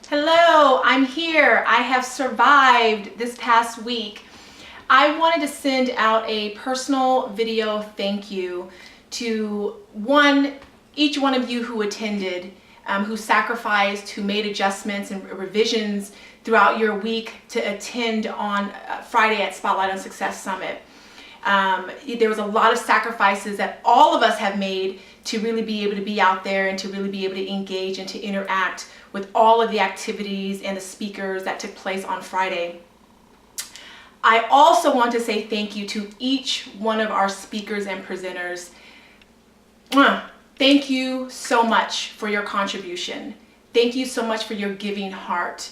Hello, I'm here. I have survived this past week. I wanted to send out a personal video thank you to each one of you who attended, who sacrificed, who made adjustments and revisions throughout your week to attend on Friday at Spotlight on Success Summit. There was a lot of sacrifices that all of us have made to really be able to be out there and to really be able to engage and to interact with all of the activities and the speakers that took place on Friday. I also want to say thank you to each one of our speakers and presenters. Thank you so much for your contribution. Thank you so much for your giving heart.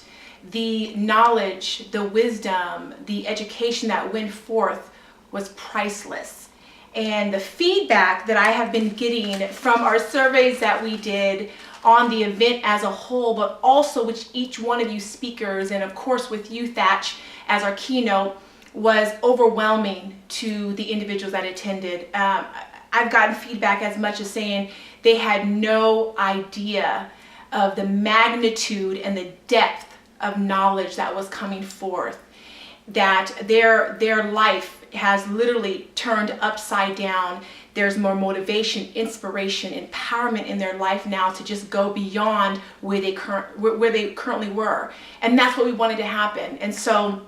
The knowledge, the wisdom, the education that went forth was priceless. And the feedback that I have been getting from our surveys that we did on the event as a whole, but also with each one of you speakers, and of course with you, Thatch, as our keynote, was overwhelming to the individuals that attended. I've gotten feedback as much as saying they had no idea of the magnitude and the depth of knowledge that was coming forth, that their life has literally turned upside down. There's more motivation, inspiration, empowerment in their life now to just go beyond where they currently were. And that's what we wanted to happen. And so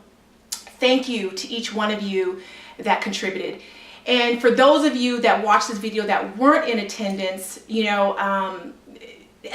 thank you to each one of you that contributed. And for those of you that watched this video that weren't in attendance,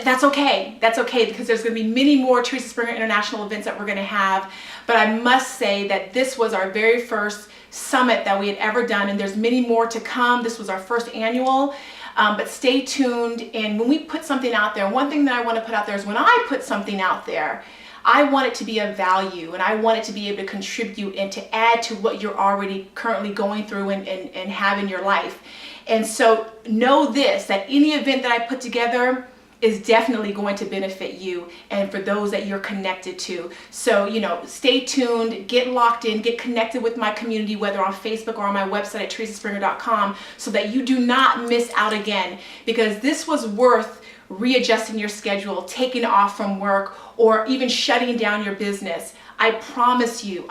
that's okay. That's okay, because there's going to be many more Teresa Springer International events that we're going to have. But I must say that this was our very first summit that we had ever done, and there's many more to come. This was our first annual, but stay tuned. And when we put something out there, one thing that I want to put out there is when I put something out there, I want it to be of value, and I want it to be able to contribute and to add to what you're already currently going through and have in your life. And so know this, that any event that I put together is definitely going to benefit you and for those that you're connected to. So, stay tuned, get locked in, get connected with my community, whether on Facebook or on my website at teresaspringer.com, so that you do not miss out again, because this was worth readjusting your schedule, taking off from work, or even shutting down your business. I promise you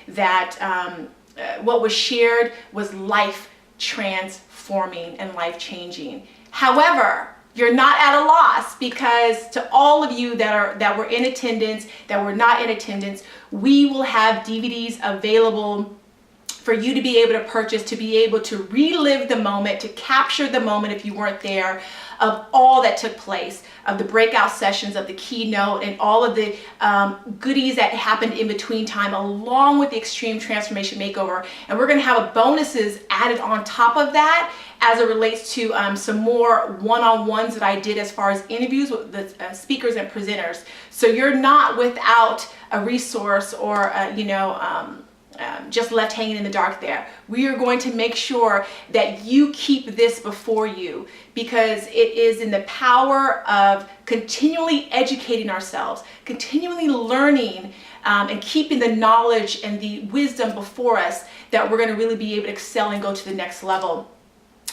that what was shared was life transforming and life changing. However, you're not at a loss, because to all of you that were in attendance, that were not in attendance, we will have DVDs available for you to be able to purchase, to be able to relive the moment, to capture the moment if you weren't there, of all that took place, of the breakout sessions, of the keynote, and all of the goodies that happened in between time, along with the Extreme Transformation Makeover. And we're going to have bonuses added on top of that as it relates to some more one-on-ones that I did as far as interviews with the speakers and presenters. So you're not without a resource or just left hanging in the dark there. We are going to make sure that you keep this before you, because it is in the power of continually educating ourselves, continually learning, and keeping the knowledge and the wisdom before us, that we're going to really be able to excel and go to the next level.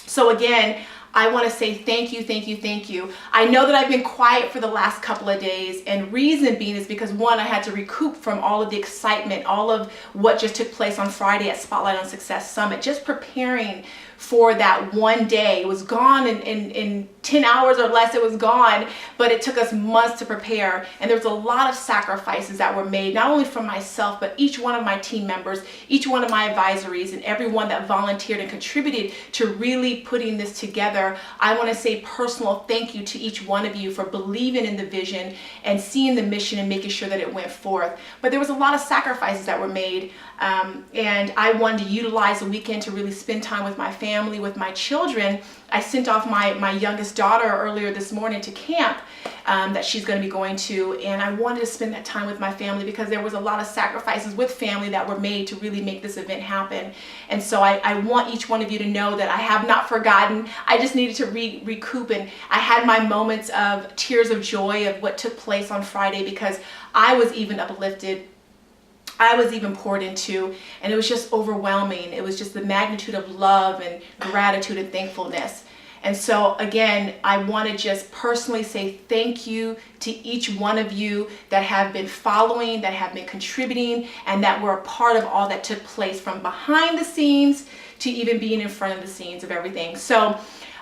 So again, I want to say thank you, thank you, thank you. I know that I've been quiet for the last couple of days, and reason being is because, one, I had to recoup from all of the excitement, all of what just took place on Friday at Spotlight on Success Summit, just preparing for that one day. It was gone in 10 hours or less, it was gone, but it took us months to prepare. And there was a lot of sacrifices that were made, not only from myself, but each one of my team members, each one of my advisories, and everyone that volunteered and contributed to really putting this together. I want to say personal thank you to each one of you for believing in the vision and seeing the mission and making sure that it went forth. But there was a lot of sacrifices that were made, and I wanted to utilize the weekend to really spend time with my family, with my children. I sent off my youngest daughter earlier this morning to camp that she's going to be going to, and I wanted to spend that time with my family, because there was a lot of sacrifices with family that were made to really make this event happen. And so I want each one of you to know that I have not forgotten. I just needed to recoup, and I had my moments of tears of joy of what took place on Friday, because I was even uplifted, I was even poured into, and it was just overwhelming. It was just the magnitude of love and gratitude and thankfulness. And so again, I want to just personally say thank you to each one of you that have been following, that have been contributing, and that were a part of all that took place from behind the scenes to even being in front of the scenes of everything. So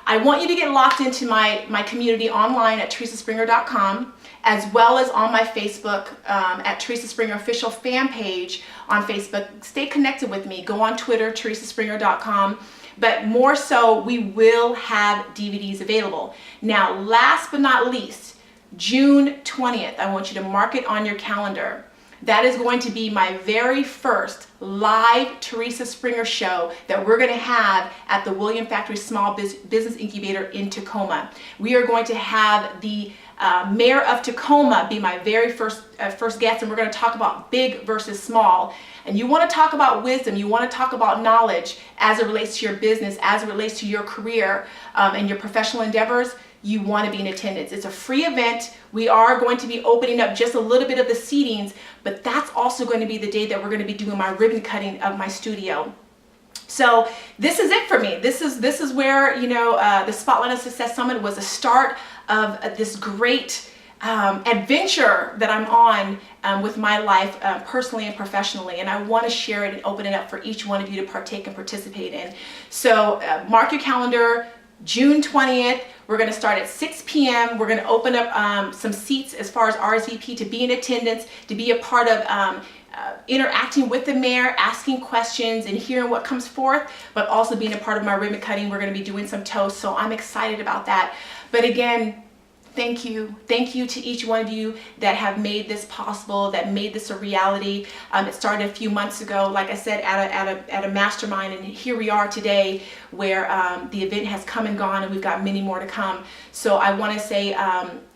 I want you to get locked into my community online at teresaspringer.com, as well as on my Facebook at Teresa Springer Official Fan Page on Facebook. Stay connected with me. Go on Twitter, teresaspringer.com. But more so, we will have DVDs available. Now, last but not least, June 20th, I want you to mark it on your calendar. That is going to be my very first live Teresa Springer show that we're going to have at the William Factory Small Business Incubator in Tacoma. We are going to have the mayor of Tacoma be my very first guest, and we're going to talk about big versus small. And you want to talk about wisdom, you want to talk about knowledge as it relates to your business, as it relates to your career and your professional endeavors, you want to be in attendance. It's a free event. We are going to be opening up just a little bit of the seatings, but that's also going to be the day that we're going to be doing my ribbon cutting of my studio. So this is it for me. This is where, the Spotlight on Success Summit was the start of this great adventure that I'm on with my life personally and professionally, and I want to share it and open it up for each one of you to partake and participate in. So mark your calendar, June 20th. We're going to start at 6 p.m. We're going to open up some seats as far as RSVP to be in attendance, to be a part of interacting with the mayor, asking questions and hearing what comes forth, but also being a part of my ribbon cutting. We're going to be doing some toasts, so I'm excited about that. But again, thank you. Thank you to each one of you that have made this possible, that made this a reality. It started a few months ago, like I said, at a mastermind, and here we are today where the event has come and gone, and we've got many more to come. So I want to say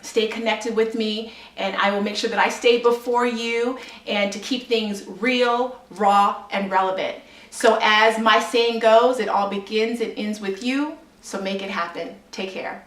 stay connected with me, and I will make sure that I stay before you and to keep things real, raw, and relevant. So as my saying goes, it all begins and ends with you, so make it happen. Take care.